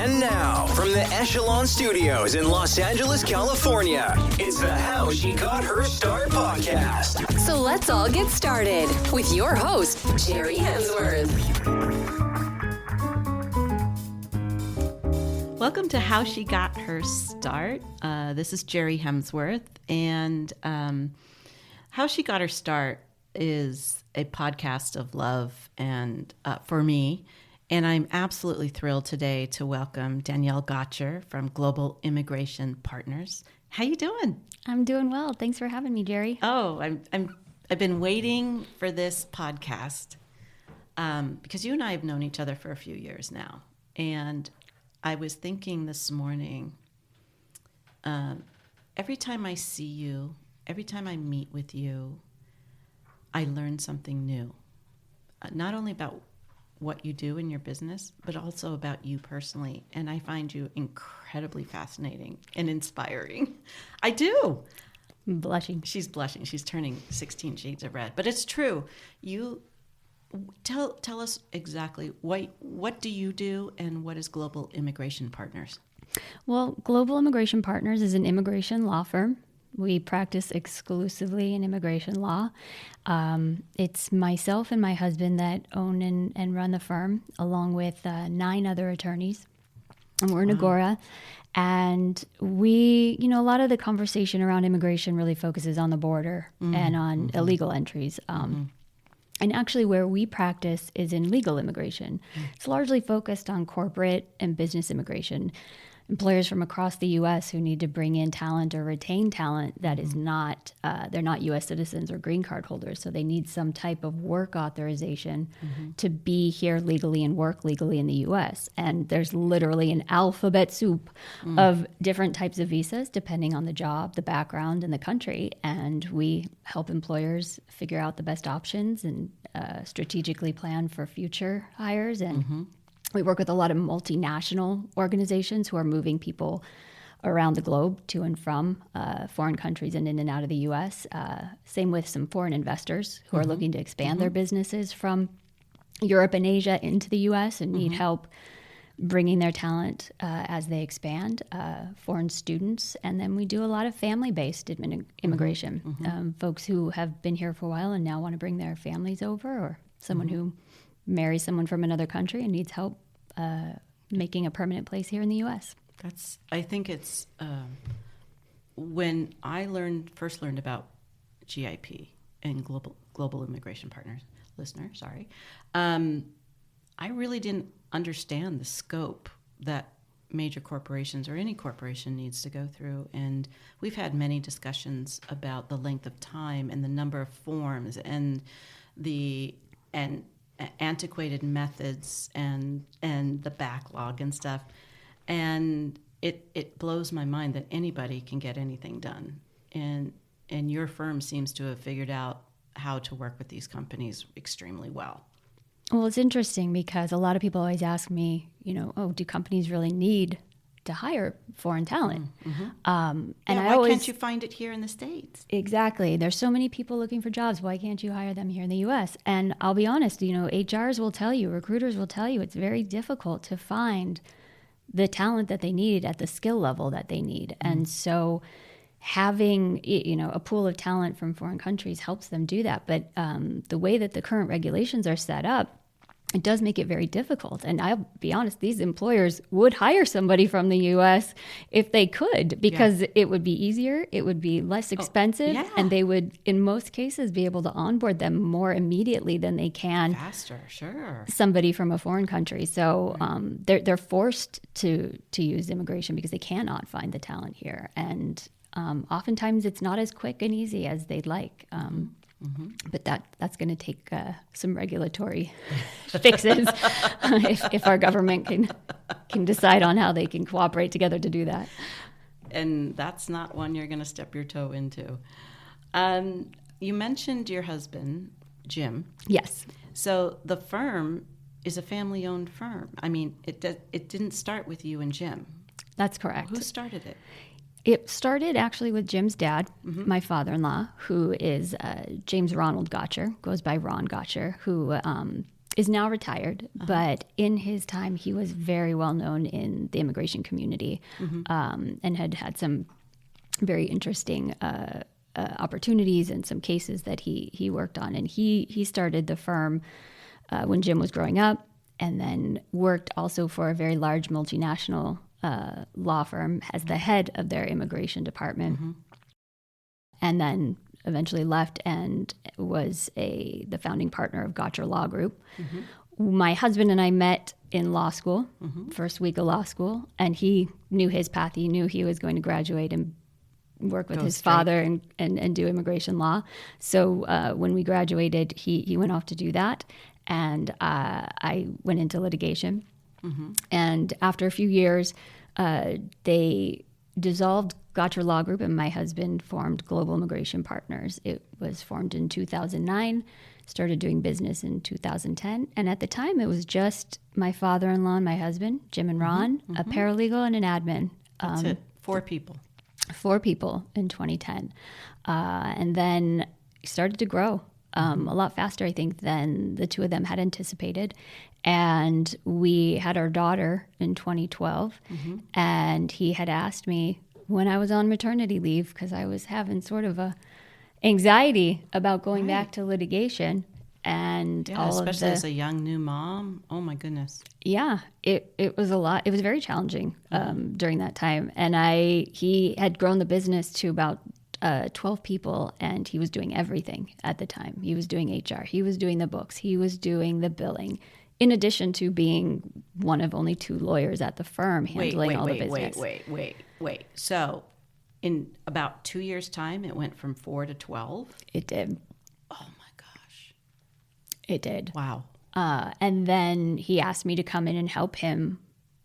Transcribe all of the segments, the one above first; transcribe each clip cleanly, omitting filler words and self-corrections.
And now, from the Echelon Studios in Los Angeles, California, it's the How She Got Her Start podcast. So let's all get started with your host, Jerri Hemsworth. Welcome to How She Got Her Start. This is Jerri Hemsworth, and How She Got Her Start is a podcast of love and for me. And I'm absolutely thrilled today to welcome Danielle Gotcher from Global Immigration Partners. How you doing? I'm doing well. Thanks for having me, Jerri. Oh, I've been waiting for this podcast because you and I have known each other for a few years now. And I was thinking this morning, every time I see you, every time I meet with you, I learn something new. Not only about what you do in your business, but also about you personally. And I find you incredibly fascinating and inspiring. I do. I'm blushing. She's blushing. She's turning 16 shades of red. But it's true. You tell us exactly what do you do and what is Global Immigration Partners? Well, Global Immigration Partners is an immigration law firm. We practice exclusively in immigration law. It's myself and my husband that own and run the firm, along with 9 other attorneys. And we're in Agora. And we, a lot of the conversation around immigration really focuses on the border and on illegal entries. And actually where we practice is in legal immigration. It's largely focused on corporate and business immigration. Employers from across the U.S. who need to bring in talent or retain talent that is not, they're not U.S. citizens or green card holders, so they need some type of work authorization to be here legally and work legally in the U.S. And there's literally an alphabet soup of different types of visas depending on the job, the background, and the country. And we help employers figure out the best options and strategically plan for future hires. And we work with a lot of multinational organizations who are moving people around the globe to and from foreign countries and in and out of the U.S. Same with some foreign investors who are looking to expand their businesses from Europe and Asia into the U.S. and need help bringing their talent as they expand. Foreign students. And then we do a lot of family-based immigration. Folks who have been here for a while and now want to bring their families over, or someone who marries someone from another country and needs help making a permanent place here in the U.S. I think it's when I first learned about GIP and Global Immigration Partners, I really didn't understand the scope that major corporations or any corporation needs to go through. And we've had many discussions about the length of time and the number of forms and antiquated methods and the backlog and stuff, and it blows my mind that anybody can get anything done, and your firm seems to have figured out how to work with these companies extremely well. Well, it's interesting because a lot of people always ask me, do companies really need to hire foreign talent? And why can't you find it here in the States? Exactly. There's so many people looking for jobs. Why can't you hire them here in the U.S.? And I'll be honest, HRs will tell you, recruiters will tell you, it's very difficult to find the talent that they need at the skill level that they need. And so having, a pool of talent from foreign countries helps them do that. But the way that the current regulations are set up, it does make it very difficult. And I'll be honest, these employers would hire somebody from the U.S. if they could, because it would be easier, it would be less expensive, and they would, in most cases, be able to onboard them more immediately than they can faster, sure, somebody from a foreign country. So they're forced to use immigration because they cannot find the talent here. And oftentimes it's not as quick and easy as they'd like. But that's going to take some regulatory fixes if our government can decide on how they can cooperate together to do that. And that's not one you're going to step your toe into. You mentioned your husband, Jim. Yes. So the firm is a family-owned firm. I mean, it didn't start with you and Jim. That's correct. Who started it? It started actually with Jim's dad, my father-in-law, who is James Ronald Gotcher, goes by Ron Gotcher, who is now retired, but in his time, he was very well known in the immigration community, and had some very interesting opportunities and some cases that he worked on. And he started the firm when Jim was growing up, and then worked also for a very large multinational law firm as the head of their immigration department, and then eventually left and was the founding partner of Gotcher Law Group. My husband and I met in law school, first week of law school, and he knew his path. He knew he was going to graduate and work with his father and do immigration law. So when we graduated, he went off to do that, and I went into litigation. And after a few years, they dissolved Gotcher Law Group, and my husband formed Global Immigration Partners. It was formed in 2009, started doing business in 2010. And at the time, it was just my father-in-law and my husband, Jim and Ron, a paralegal and an admin. That's it. 4 people. 4 people in 2010. And then started to grow a lot faster, I think, than the two of them had anticipated. And we had our daughter in 2012, and he had asked me when I was on maternity leave, because I was having sort of a anxiety about going back to litigation. And especially as a young new mom. Oh my goodness. Yeah, it was a lot. It was very challenging during that time. And he had grown the business to about 12 people, and he was doing everything at the time. He was doing HR, he was doing the books, he was doing the billing, in addition to being one of only 2 lawyers at the firm handling all the business. Wait. So in about 2 years' time, it went from 4 to 12? It did. Oh my gosh. It did. Wow. And then he asked me to come in and help him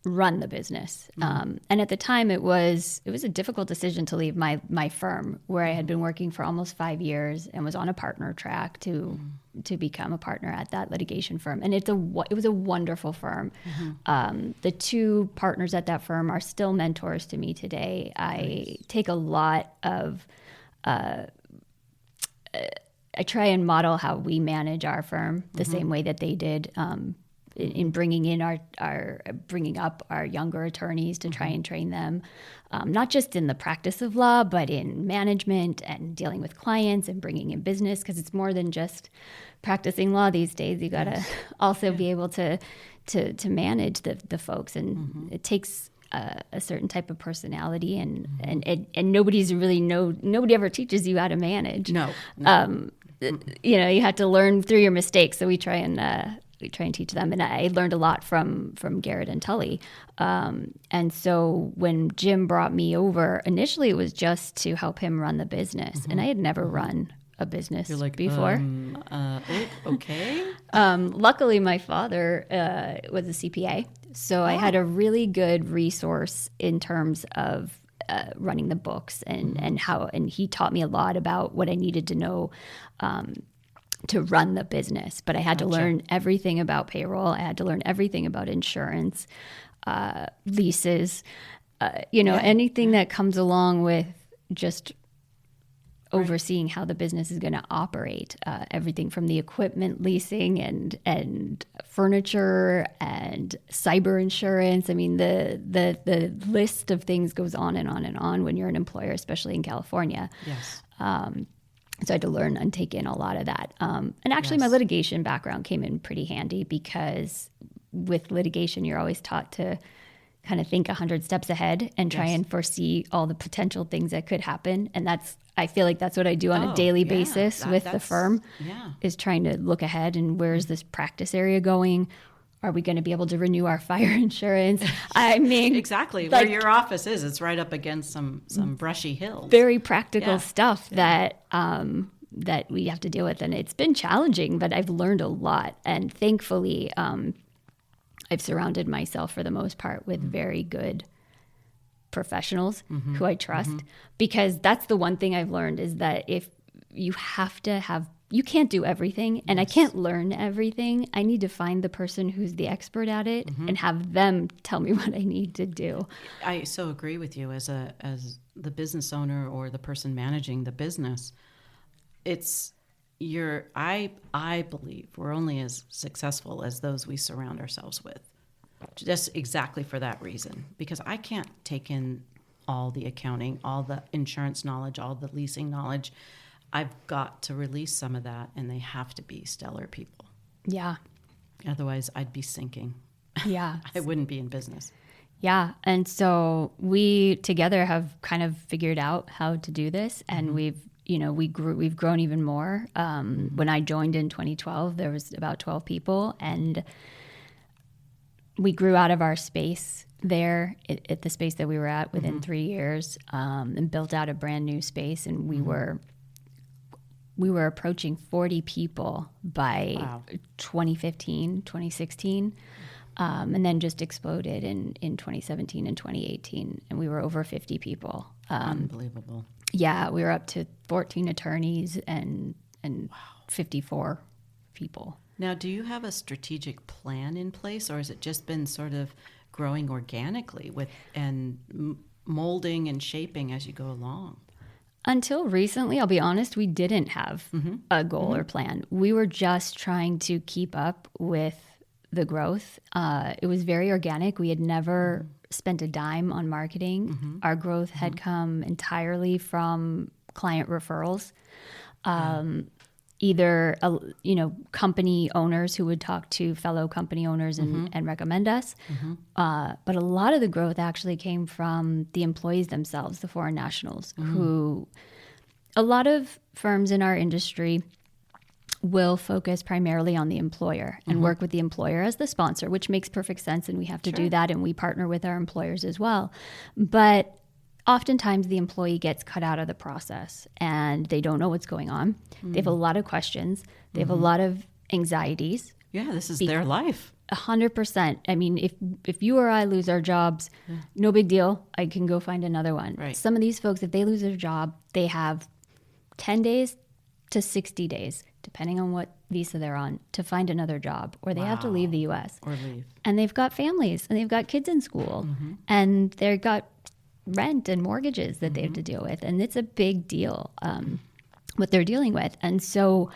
run the business. And at the time, it was a difficult decision to leave my firm, where I had been working for almost 5 years and was on a partner track to become a partner at that litigation firm. And it was a wonderful firm. The 2 partners at that firm are still mentors to me today. I take a lot of I try and model how we manage our firm the same way that they did, in bringing up our younger attorneys to try and train them, not just in the practice of law, but in management and dealing with clients and bringing in business, because it's more than just practicing law these days. You got to also be able to manage the folks, and it takes a certain type of personality, and nobody ever teaches you how to manage. No. You have to learn through your mistakes. So we try and teach them. And I learned a lot from Garrett and Tully. And so when Jim brought me over, initially it was just to help him run the business. And I had never run a business before. Okay. Luckily, my father was a CPA. So I had a really good resource in terms of running the books and he taught me a lot about what I needed to know to run the business. But I had to learn everything about payroll. I had to learn everything about insurance, leases, anything that comes along with just overseeing how the business is going to operate. Everything from the equipment leasing and furniture and cyber insurance. I mean, the list of things goes on and on and on when you're an employer, especially in California. Yes. So I had to learn and take in a lot of that. And actually, my litigation background came in pretty handy, because with litigation, you're always taught to kind of think 100 steps ahead and try and foresee all the potential things that could happen. And I feel like that's what I do on a daily basis with the firm, is trying to look ahead and where's this practice area going? Are we going to be able to renew our fire insurance? I mean, exactly where your office is. It's right up against some brushy hills. Very practical stuff that we have to deal with, and it's been challenging, but I've learned a lot. And thankfully, I've surrounded myself for the most part with very good professionals who I trust, because that's the one thing I've learned, is that if you have to have. You can't do everything, and I can't learn everything. I need to find the person who's the expert at it and have them tell me what I need to do. I so agree with you. As the business owner or the person managing the business, it's I believe we're only as successful as those we surround ourselves with. Just exactly for that reason, because I can't take in all the accounting, all the insurance knowledge, all the leasing knowledge. I've got to release some of that, and they have to be stellar people. Yeah. Otherwise, I'd be sinking. Yeah. I wouldn't be in business. Yeah. And so we together have kind of figured out how to do this, and we've grown even more. When I joined in 2012, there was about 12 people, and we grew out of our space there at the space that we were at within 3 years, and built out a brand new space. And we were approaching 40 people by 2015, 2016. And then just exploded in 2017 and 2018. And we were over 50 people. Unbelievable. Yeah, we were up to 14 attorneys and 54 people. Now, do you have a strategic plan in place, or has it just been sort of growing organically and molding and shaping as you go along? Until recently, I'll be honest, we didn't have a goal or plan. We were just trying to keep up with the growth. It was very organic. We had never spent a dime on marketing. Our growth had come entirely from client referrals. Either company owners who would talk to fellow company owners and recommend us. But a lot of the growth actually came from the employees themselves, the foreign nationals, who a lot of firms in our industry will focus primarily on the employer and work with the employer as the sponsor, which makes perfect sense. And we have to do that. And we partner with our employers as well. But oftentimes the employee gets cut out of the process and they don't know what's going on. They have a lot of questions. They have a lot of anxieties. Yeah, this is their life. 100%. I mean, if you or I lose our jobs, no big deal. I can go find another one. Right. Some of these folks, if they lose their job, they have 10 days to 60 days, depending on what visa they're on, to find another job, or they have to leave the U.S. Or leave. And they've got families, and they've got kids in school, and they've got rent and mortgages that they have to deal with. And it's a big deal, what they're dealing with. And so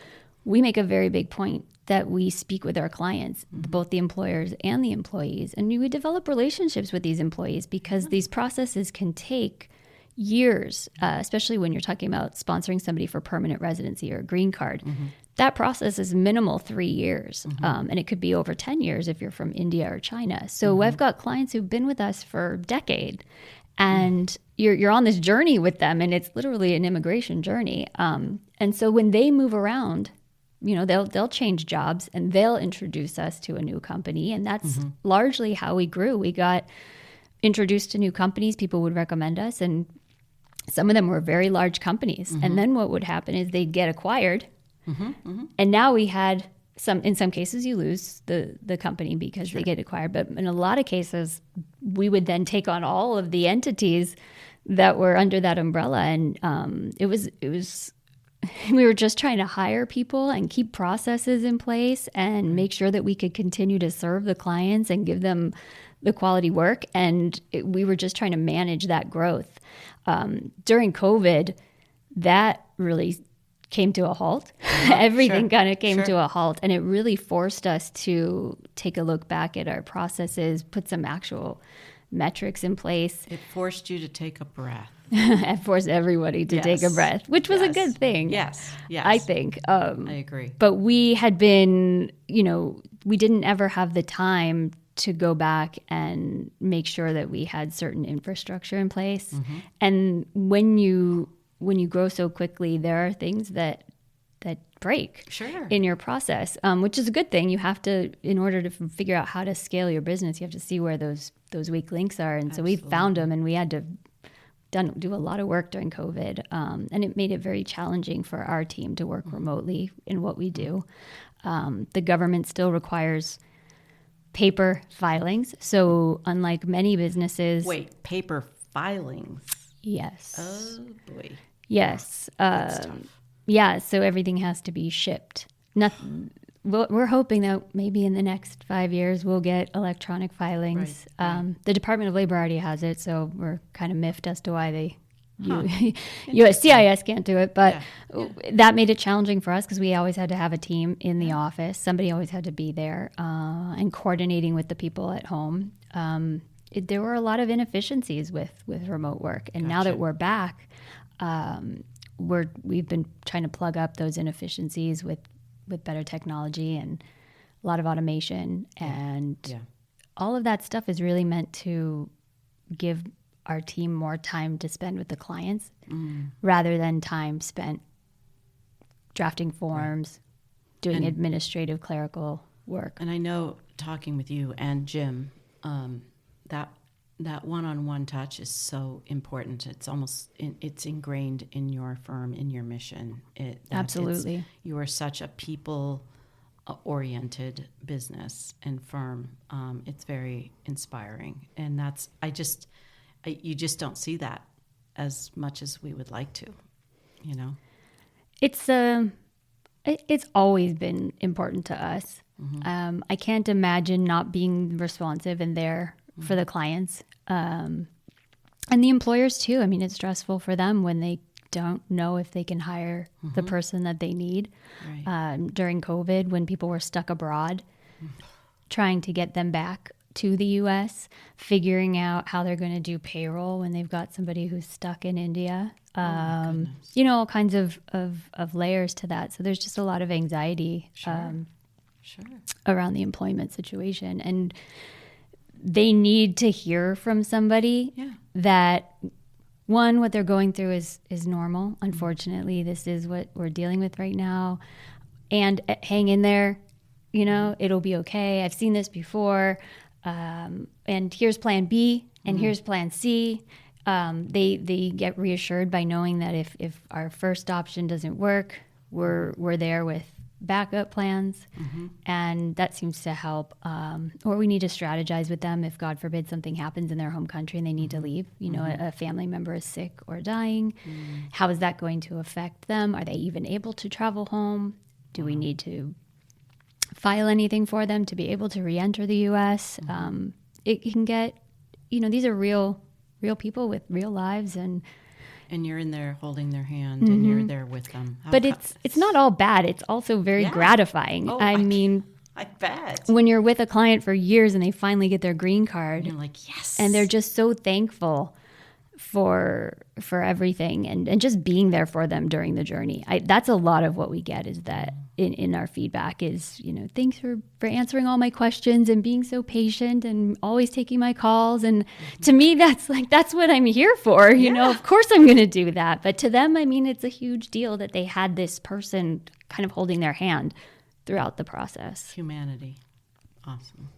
we make a very big point that we speak with our clients, both the employers and the employees. And we develop relationships with these employees because these processes can take years, especially when you're talking about sponsoring somebody for permanent residency or a green card. That process is minimal 3 years, and it could be over 10 years if you're from India or China. So I've got clients who've been with us for a decade, and you're on this journey with them, and it's literally an immigration journey. And so when they move around, they'll change jobs and they'll introduce us to a new company, and that's largely how we grew. We got introduced to new companies. People would recommend us, and some of them were very large companies. And then what would happen is they'd get acquired. And now we had in some cases you lose the company because they get acquired. But in a lot of cases, we would then take on all of the entities that were under that umbrella. And it was we were just trying to hire people and keep processes in place and make sure that we could continue to serve the clients and give them the quality work. And we were just trying to manage that growth. During COVID, that really came to a halt. Everything kind of came to a halt. And it really forced us to take a look back at our processes, put some actual metrics in place. It forced you to take a breath. It forced everybody to take a breath, which was a good thing. Yes. I think. I agree. But we had been, we didn't ever have the time to go back and make sure that we had certain infrastructure in place. And when you grow so quickly, there are things that break in your process, which is a good thing. You have to, in order to figure out how to scale your business, you have to see where those weak links are. And so we found them, and we had to do a lot of work during COVID. And it made it very challenging for our team to work remotely in what we do. The government still requires paper filings. So unlike many businesses... Wait, paper filings? Yes. Oh, boy. Yes. That's tough. Yeah, so everything has to be shipped. We're hoping that maybe in the next 5 years we'll get electronic filings. Right. The Department of Labor already has it, so we're kind of miffed as to why they USCIS can't do it, but that made it challenging for us because we always had to have a team in the office. Somebody always had to be there and coordinating with the people at home. There were a lot of inefficiencies with remote work. And now that we're back, we've been trying to plug up those inefficiencies with better technology and a lot of automation. And all of that stuff is really meant to give our team more time to spend with the clients rather than time spent drafting forms, doing administrative clerical work. And I know, talking with you and Jim, that one-on-one touch is so important. It's almost it's ingrained in your firm, in your mission. Absolutely. You are such a people-oriented business and firm. It's very inspiring, and you just don't see that as much as we would like to, you know? It's always been important to us. I can't imagine not being responsive and there for the clients. And the employers too. I mean, it's stressful for them when they don't know if they can hire the person that they need. Right. During COVID, when people were stuck abroad, trying to get them back to the U.S., figuring out how they're going to do payroll when they've got somebody who's stuck in India. All kinds of layers to that. So there's just a lot of anxiety around the employment situation. And they need to hear from somebody that, one, what they're going through is normal. Unfortunately, this is what we're dealing with right now. And hang in there, it'll be okay. I've seen this before. And here's plan B and here's plan C. They get reassured by knowing that if our first option doesn't work, we're there with backup plans, and that seems to help. Or we need to strategize with them if, God forbid, something happens in their home country and they need to leave. A family member is sick or dying. How is that going to affect them? Are they even able to travel home? Do we need to file anything for them to be able to re-enter the U.S.? It can get, these are real people with real lives, and you're in there holding their hand, and you're there with them. But it's not all bad. It's also very gratifying. I mean, I bet when you're with a client for years and they finally get their green card, and you're like, yes, and they're just so thankful for everything and just being there for them during the journey. That's a lot of what we get, is that in our feedback is, thanks for answering all my questions and being so patient and always taking my calls. And to me, that's what I'm here for. Of course I'm going to do that. But to them, I mean, it's a huge deal that they had this person kind of holding their hand throughout the process. Humanity. Awesome.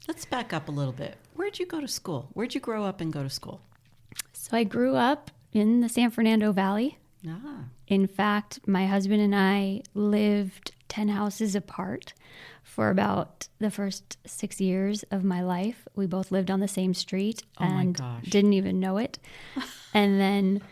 Let's back up a little bit. Where'd you go to school? Where'd you grow up and go to school? So I grew up in the San Fernando Valley. In fact, my husband and I lived 10 houses apart for about the first 6 years of my life. We both lived on the same street and didn't even know it. And then,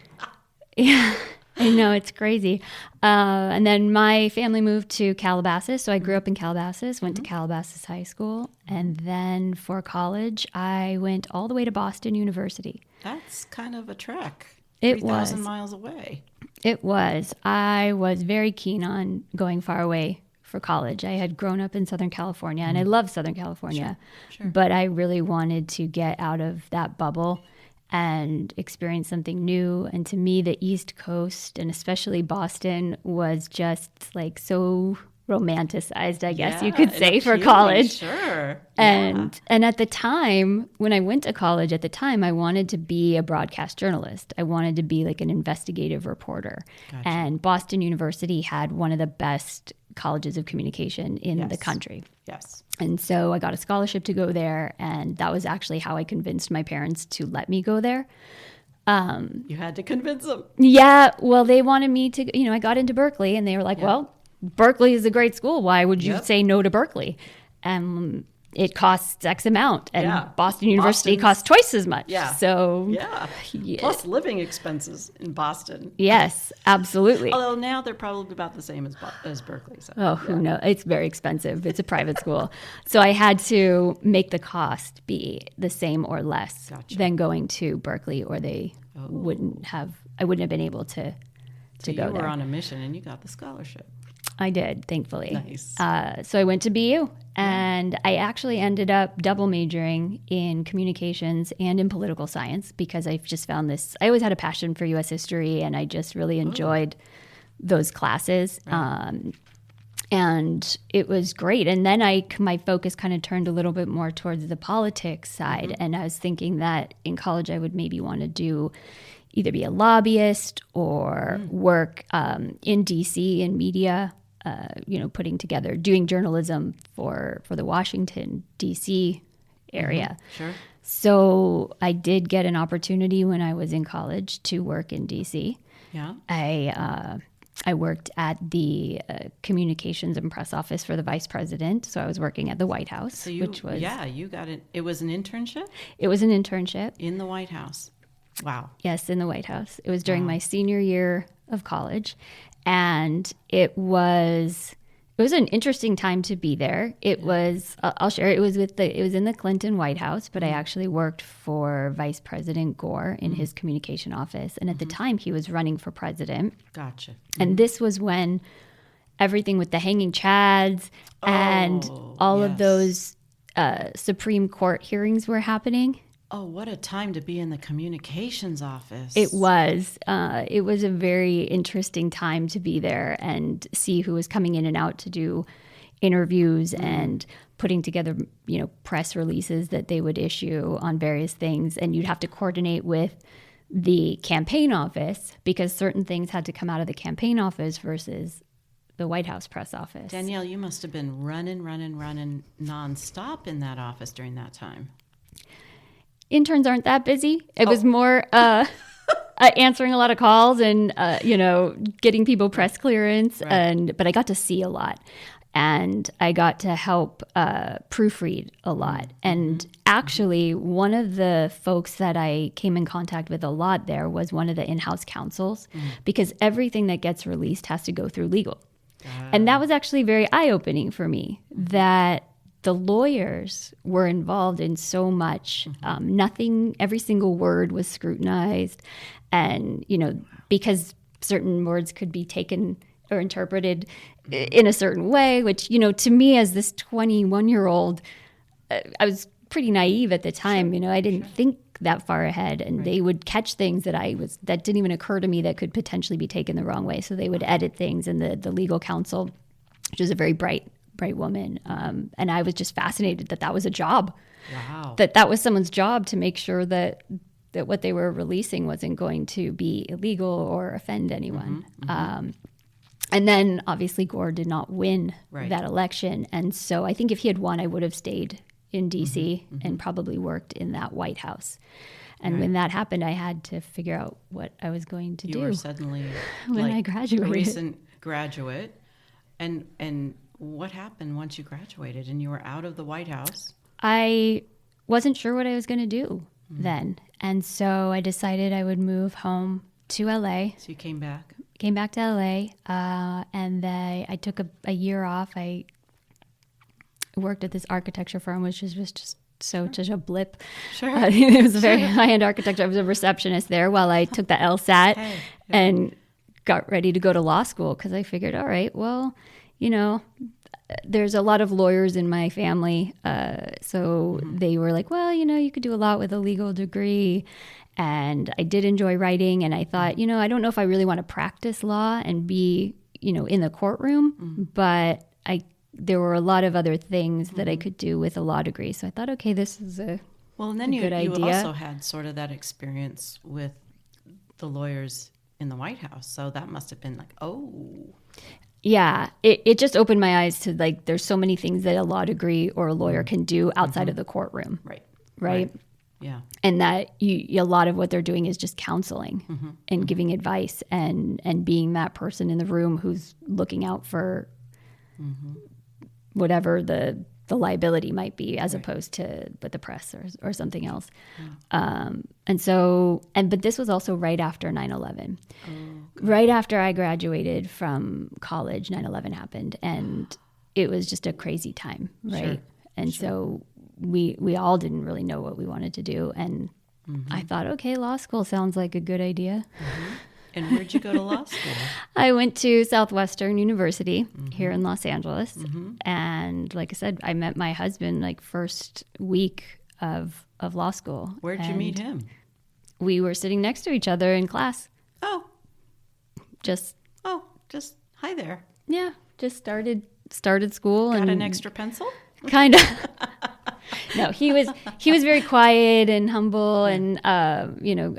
I know, it's crazy. And then my family moved to Calabasas. So I grew up in Calabasas, went to Calabasas High School. And then for college, I went all the way to Boston University. That's kind of a trek. It 3,000 miles away. It was. I was very keen on going far away for college. I had grown up in Southern California, and I love Southern California. Sure. But I really wanted to get out of that bubble and experience something new. And to me, the East Coast, and especially Boston, was just like so romanticized, I guess you could say, for college. Sure. And at the time, when I went to college, I wanted to be a broadcast journalist. I wanted to be like an investigative reporter. Gotcha. And Boston University had one of the best colleges of communication in the country. Yes. And so I got a scholarship to go there, and that was actually how I convinced my parents to let me go there. You had to convince them. Yeah, well, they wanted me to, I got into Berkeley, and they were like, well, Berkeley is a great school. Why would you say no to Berkeley? it costs X amount, and Yeah. Boston University Boston's- costs twice as much. Yeah. So Yeah. Plus living expenses in Boston. yes, absolutely. Although now they're probably about the same as Berkeley. So. Oh, who knows? It's very expensive. It's a private school. So I had to make the cost be the same or less than going to Berkeley, or I wouldn't have been able to So go you were there. on a mission and you got the scholarship. I did, thankfully. Nice. So I went to BU, and I actually ended up double majoring in communications and in political science, because I've just found this. I always had a passion for U.S. history, and I just really enjoyed those classes. Right. And it was great. And then my focus kind of turned a little bit more towards the politics side. And I was thinking that in college I would maybe want to either be a lobbyist or work in DC in media, doing journalism for the Washington, DC area. Sure. So I did get an opportunity when I was in college to work in DC. Yeah. I worked at the communications and press office for the vice president. So I was working at the White House, So you got it. It was an internship it was an internship. in the White House. Wow. Yes, in the White House. It was during my senior year of college, and it was an interesting time to be there. It was I'll share. It was in the Clinton White House, but I actually worked for Vice President Gore in his communication office, and at the time he was running for president. Gotcha. And this was when everything with the hanging chads and all of yes. those Supreme Court hearings were happening. Oh, what a time to be in the communications office. It was a very interesting time to be there and see who was coming in and out to do interviews and putting together, press releases that they would issue on various things. And you'd have to coordinate with the campaign office, because certain things had to come out of the campaign office versus the White House press office. Danielle, you must have been running nonstop in that office during that time. Interns aren't that busy. It was more answering a lot of calls and getting people press clearance, but I got to see a lot, and I got to help proofread a lot. And actually, one of the folks that I came in contact with a lot there was one of the in-house counsels, because everything that gets released has to go through legal. And that was actually very eye-opening for me, that the lawyers were involved in so much. Every single word was scrutinized. And, because certain words could be taken or interpreted in a certain way, which, to me as this 21-year-old, I was pretty naive at the time. I didn't think that far ahead, and they would catch things that didn't even occur to me that could potentially be taken the wrong way. So they would edit things, and the legal counsel, which is a very bright woman. And I was just fascinated that was a job. Wow. That was someone's job to make sure that what they were releasing wasn't going to be illegal or offend anyone. And then obviously Gore did not win that election. And so I think if he had won, I would have stayed in DC and probably worked in that White House. And when that happened, I had to figure out what I was going to do. You were suddenly when I graduated. A recent graduate. And what happened once you graduated and you were out of the White House? I wasn't sure what I was going to do then. And so I decided I would move home to LA. So you came back? Came back to LA. And I took a year off. I worked at this architecture firm, which was just such a blip. Sure. It was a very high-end architecture. I was a receptionist there while I took the LSAT and got ready to go to law school, because I figured, all right, well, there's a lot of lawyers in my family. So they were like, well, you could do a lot with a legal degree. And I did enjoy writing. And I thought, I don't know if I really want to practice law and be, in the courtroom, but there were a lot of other things that I could do with a law degree. So I thought, okay, this is a Well, and then you good idea. also had sort of that experience with the lawyers in the White House. So that must have been like, oh. Yeah, it just opened my eyes to, like, there's so many things that a law degree or a lawyer can do outside of the courtroom. Right. Yeah. And that a lot of what they're doing is just counseling and giving advice and being that person in the room who's looking out for whatever the the liability might be, as opposed to with the press or something else. But this was also right after 9/11. Right after I graduated from college, 9/11 happened, and it was just a crazy time, right? Sure. And so we all didn't really know what we wanted to do, and I thought, okay, law school sounds like a good idea. And where'd you go to law school? I went to Southwestern University here in Los Angeles. And like I said, I met my husband like first week of law school. Where'd you meet him? We were sitting next to each other in class. Just Hi there. Yeah, just started school. Got and an extra pencil? Kind of. No, he was very quiet and humble and a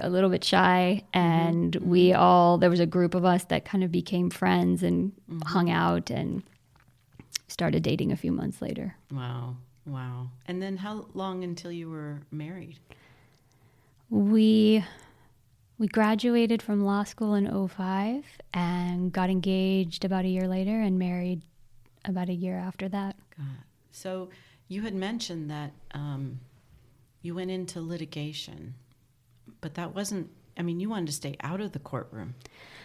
little bit shy, and there was a group of us that kind of became friends and hung out and started dating a few months later. Wow. And then how long until you were married? We graduated from law school in 2005 and got engaged about a year later and married about a year after that. God. So you had mentioned that you went into litigation, but that wasn't, you wanted to stay out of the courtroom.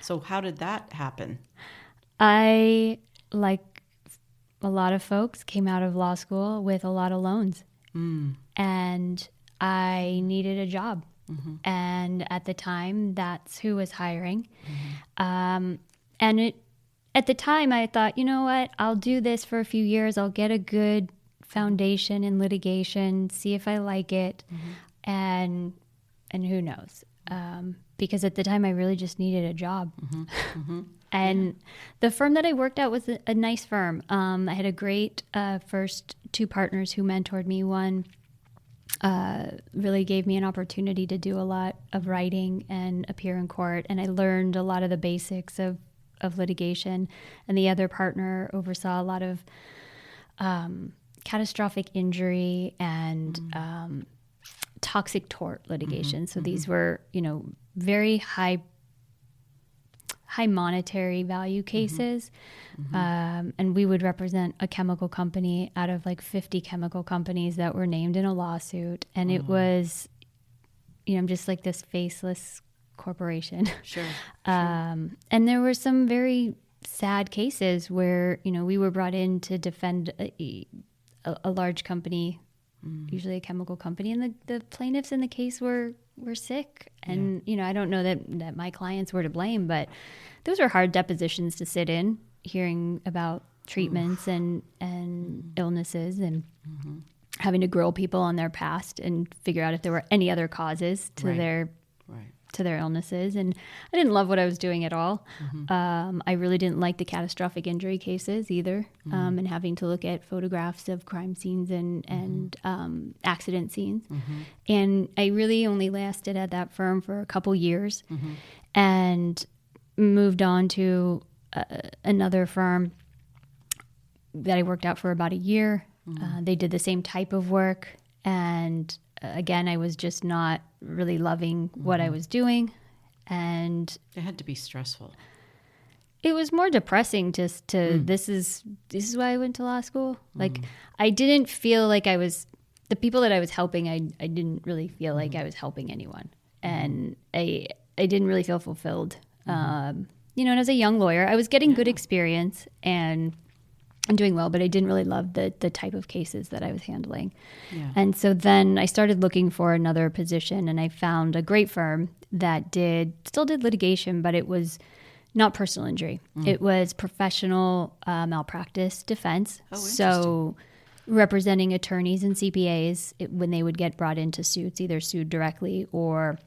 So how did that happen? I, like a lot of folks, came out of law school with a lot of loans. And I needed a job. And at the time, that's who was hiring. At the time, I thought, you know what, I'll do this for a few years. I'll get a good foundation in litigation, see if I like it, and who knows? Because at the time, I really just needed a job. And the firm that I worked at was a nice firm. I had a great first two partners who mentored me. One really gave me an opportunity to do a lot of writing and appear in court, and I learned a lot of the basics of litigation. And the other partner oversaw a lot of catastrophic injury and toxic tort litigation. So these were, very high monetary value cases. And we would represent a chemical company out of like 50 chemical companies that were named in a lawsuit. And it was, just like this faceless corporation. Sure. And there were some very sad cases where, we were brought in to defend a large company, usually a chemical company, and the plaintiffs in the case were sick. And, I don't know that my clients were to blame, but those were hard depositions to sit in, hearing about treatments and illnesses and having to grill people on their past and figure out if there were any other causes to their illnesses. And I didn't love what I was doing at all. I really didn't like the catastrophic injury cases either, and having to look at photographs of crime scenes and accident scenes. And I really only lasted at that firm for a couple years and moved on to another firm that I worked out for about a year. They did the same type of work, and again, I was just not really loving what I was doing, and it had to be stressful. It was more depressing to this is why I went to law school. Like, I didn't feel like I was, the people that I was helping, I didn't really feel like I was helping anyone, and I didn't really feel fulfilled. And as a young lawyer, I was getting good experience and doing well, but I didn't really love the type of cases that I was handling. And so then I started looking for another position, and I found a great firm that still did litigation, but it was not personal injury. It was professional malpractice defense. So representing attorneys and CPAs when they would get brought into suits, either sued directly or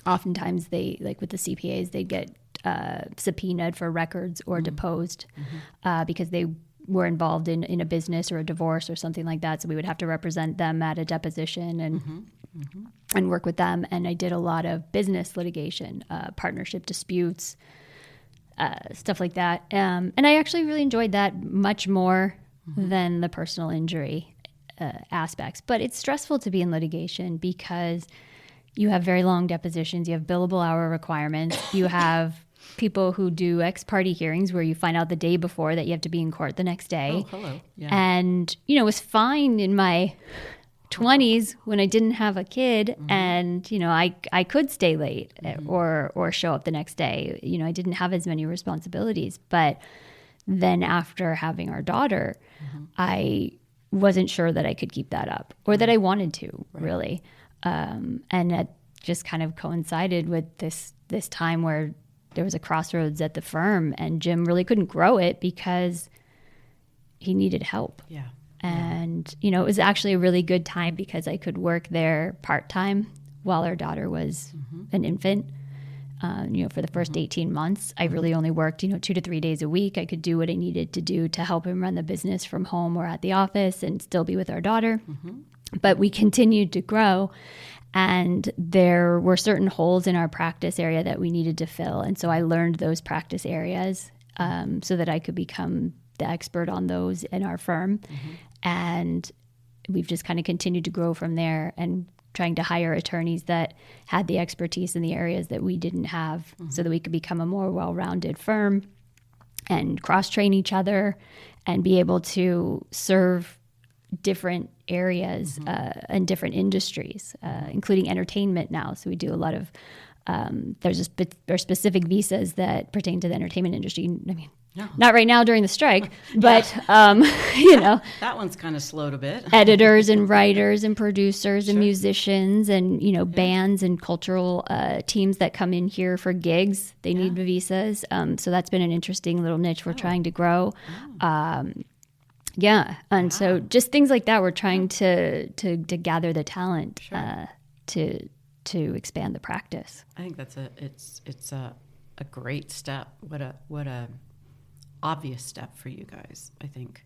oftentimes they, like with the CPAs, they'd get subpoenaed for records or deposed because they were involved in a business or a divorce or something like that. So we would have to represent them at a deposition and work with them. And I did a lot of business litigation, partnership disputes, stuff like that. And I actually really enjoyed that much more than the personal injury aspects. But it's stressful to be in litigation because you have very long depositions. You have billable hour requirements. You have people who do ex-party hearings where you find out the day before that you have to be in court the next day. Oh, hello. Yeah. And, you know, it was fine in my 20s when I didn't have a kid and, you know, I could stay late or show up the next day. You know, I didn't have as many responsibilities. But then after having our daughter, I wasn't sure that I could keep that up or that I wanted to, really. And it just kind of coincided with this time where there was a crossroads at the firm and Jim really couldn't grow it because he needed help. Yeah. And, you know, it was actually a really good time because I could work there part-time while our daughter was an infant. You know, for the first 18 months, I really only worked, 2 to 3 days a week. I could do what I needed to do to help him run the business from home or at the office and still be with our daughter. But we continued to grow, and there were certain holes in our practice area that we needed to fill. And so I learned those practice areas so that I could become the expert on those in our firm. And we've just kind of continued to grow from there and trying to hire attorneys that had the expertise in the areas that we didn't have so that we could become a more well-rounded firm and cross-train each other and be able to serve different areas and different industries, including entertainment now. So we do a lot of, there are specific visas that pertain to the entertainment industry. I mean, not right now during the strike, but, you know. That one's kind of slowed a bit. Editors and writers and producers and musicians and, you know, bands and cultural teams that come in here for gigs. They need visas. So that's been an interesting little niche we're trying to grow. So just things like that, we're trying to gather the talent to expand the practice. I think that's it's a great step. What a obvious step for you guys, I think.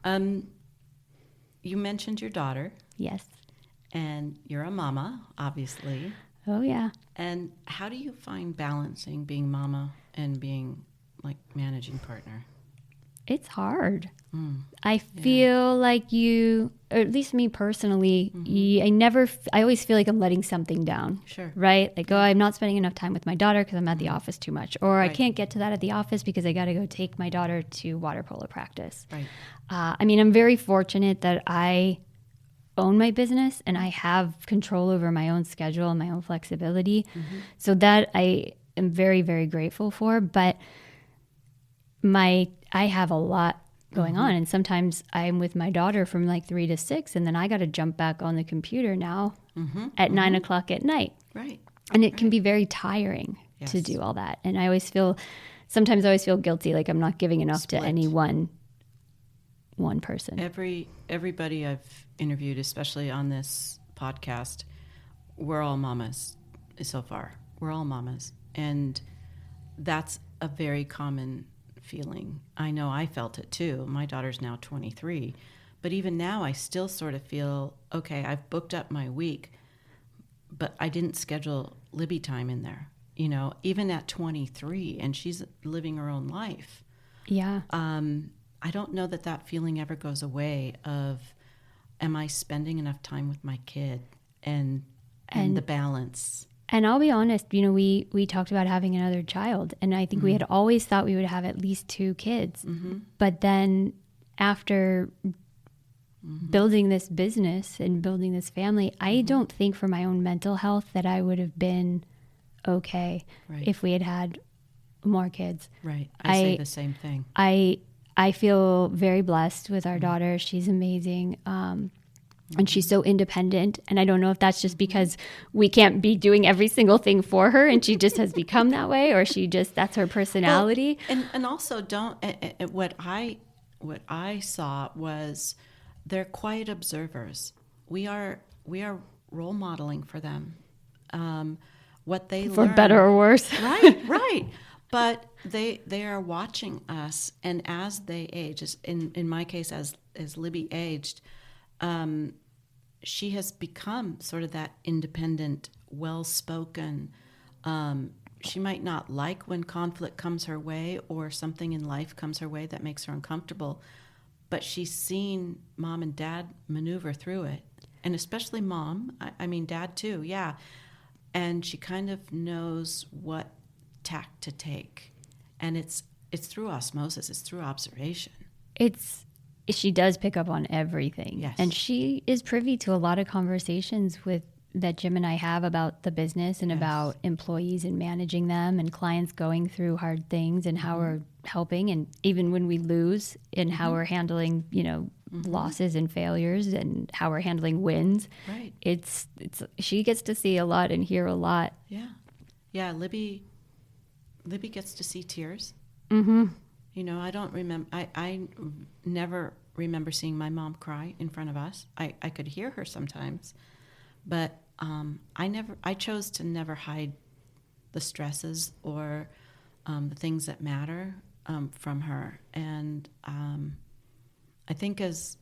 You mentioned your daughter. Yes. And you're a mama, obviously. Oh, yeah. And how do you find balancing being mama and being like managing partner? It's hard. I feel like or at least me personally, I always feel like I'm letting something down. Sure. Right? Like, I'm not spending enough time with my daughter because I'm at the office too much. Or I can't get to that at the office because I got to go take my daughter to water polo practice. Right. I mean, I'm very fortunate that I own my business and I have control over my own schedule and my own flexibility. So that I am very, very grateful for. But I have a lot going on, and sometimes I'm with my daughter from like 3 to 6, and then I got to jump back on the computer now at 9 o'clock at night. Right. And it can be very tiring to do all that. And sometimes I always feel guilty, like I'm not giving enough to any one person. Everybody I've interviewed, especially on this podcast, we're all mamas so far. We're all mamas. And that's a very common feeling. I know I felt it too. My daughter's now 23, but even now I still sort of feel, okay, I've booked up my week, but I didn't schedule Libby time in there, even at 23, and she's living her own life. Yeah. I don't know that feeling ever goes away of, am I spending enough time with my kid and the balance? And I'll be honest, we talked about having another child, and I think we had always thought we would have at least 2 kids. But then after building this business and building this family, I don't think for my own mental health that I would have been okay if we had had more kids. Right. I say the same thing. I feel very blessed with our daughter. She's amazing. And she's so independent. And I don't know if that's just because we can't be doing every single thing for her and she just has become that way, or that's her personality. Well, and also what I saw was they're quiet observers. We are role modeling for them. What they for learn. Better or worse. Right. But they are watching us, and as they age, in my case, as Libby aged, she has become sort of that independent, well-spoken. She might not like when conflict comes her way or something in life comes her way that makes her uncomfortable, but she's seen mom and dad maneuver through it, and especially mom. I mean, dad too, yeah. And she kind of knows what tack to take. And it's through osmosis. It's through observation. She does pick up on everything. Yes. And she is privy to a lot of conversations that Jim and I have about the business and about employees and managing them and clients going through hard things and how we're helping. And even when we lose, and how we're handling, losses and failures and how we're handling wins. Right. It's she gets to see a lot and hear a lot. Yeah. Yeah. Libby gets to see tears. Mm-hmm. I don't remember. I never remember seeing my mom cry in front of us. I could hear her sometimes, but I chose to never hide the stresses or the things that matter from her. And I think as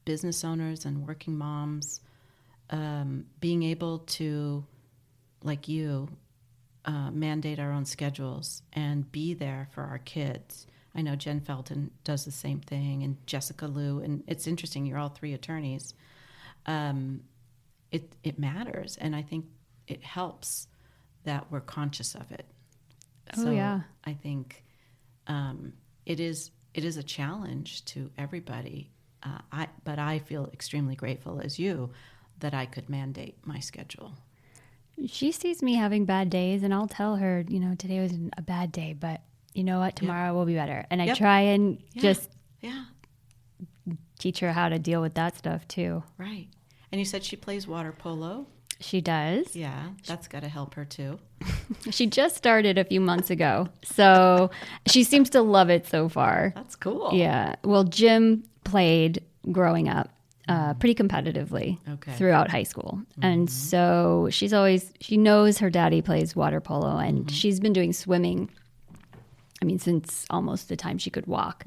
business owners and working moms, being able to, like you, mandate our own schedules and be there for our kids. I know Jen Felton does the same thing, and Jessica Liu, and it's interesting, you're all three attorneys. It matters, and I think it helps that we're conscious of it. Oh, yeah. I think it is a challenge to everybody, but I feel extremely grateful as you that I could mandate my schedule. She sees me having bad days, and I'll tell her, today was a bad day, but you know what, tomorrow will be better. And I try and just teach her how to deal with that stuff too. Right. And you said she plays water polo. She does. Yeah, that's got to help her too. She just started a few months ago, so she seems to love it so far. That's cool. Yeah. Well, Jim played growing up pretty competitively throughout high school. And so she knows her daddy plays water polo, and she's been doing swimming, since almost the time she could walk,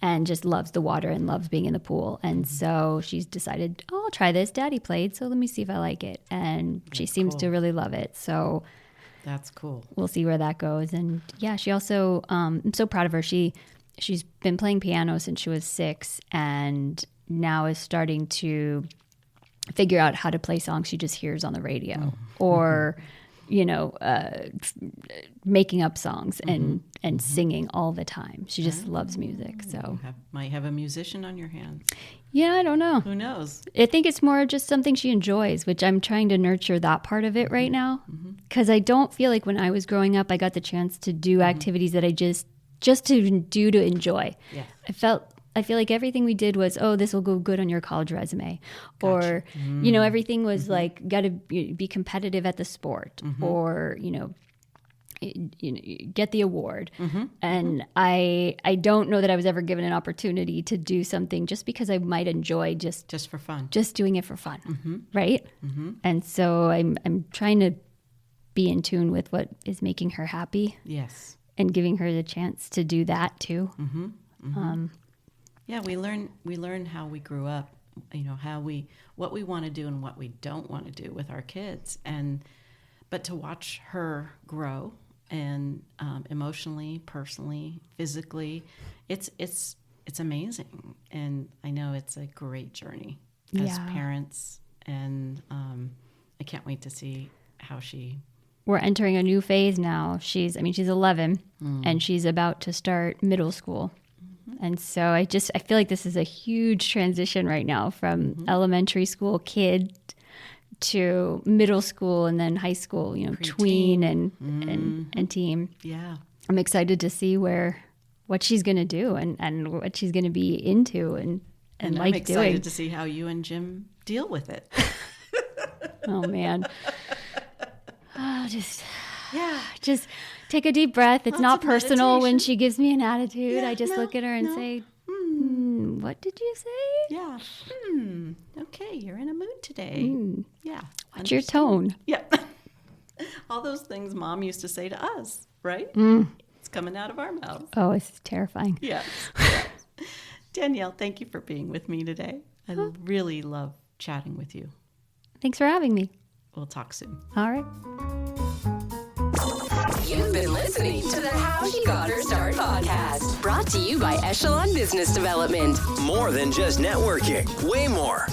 and just loves the water and loves being in the pool. And so she's decided, I'll try this. Daddy played, so let me see if I like it. And she seems to really love it. So that's cool. We'll see where that goes. And yeah, she also, I'm so proud of her. She's been playing piano since she was 6, and now is starting to figure out how to play songs she just hears on the radio, or making up songs and singing all the time. She just loves music. So might have a musician on your hands. Yeah, I don't know. Who knows? I think it's more just something she enjoys, which I'm trying to nurture that part of it right now. Because I don't feel like when I was growing up, I got the chance to do activities that I just to do to enjoy. Yeah. I feel like everything we did was, this will go good on your college resume. Gotcha. Or, everything was like, got to be competitive at the sport, or, get the award. And I don't know that I was ever given an opportunity to do something just because I might enjoy just for fun, just doing it for fun. Right. And so I'm trying to be in tune with what is making her happy. Yes. And giving her the chance to do that too. Yeah, we learn how we grew up, what we want to do and what we don't want to do with our kids, but to watch her grow and emotionally, personally, physically, it's amazing, and I know it's a great journey as parents, and I can't wait to see how she. We're entering a new phase now. She's 11, and she's about to start middle school. And so I feel like this is a huge transition right now from elementary school kid to middle school and then high school, tween and teen. Yeah. I'm excited to see what she's going to do and what she's going to be into and like doing. I'm excited to see how you and Jim deal with it. Oh, man. Just take a deep breath. It's not personal meditation. When she gives me an attitude. I just look at her and say, what did you say? Yeah. Okay, you're in a mood today. Yeah. Watch your tone. Yeah. All those things Mom used to say to us, right? It's coming out of our mouths. Oh, it's terrifying. Yes. Danielle, thank you for being with me today. I really love chatting with you. Thanks for having me. We'll talk soon. All right. You've been listening to the How She Got Her Start podcast, brought to you by Echelon Business Development. More than just networking, way more.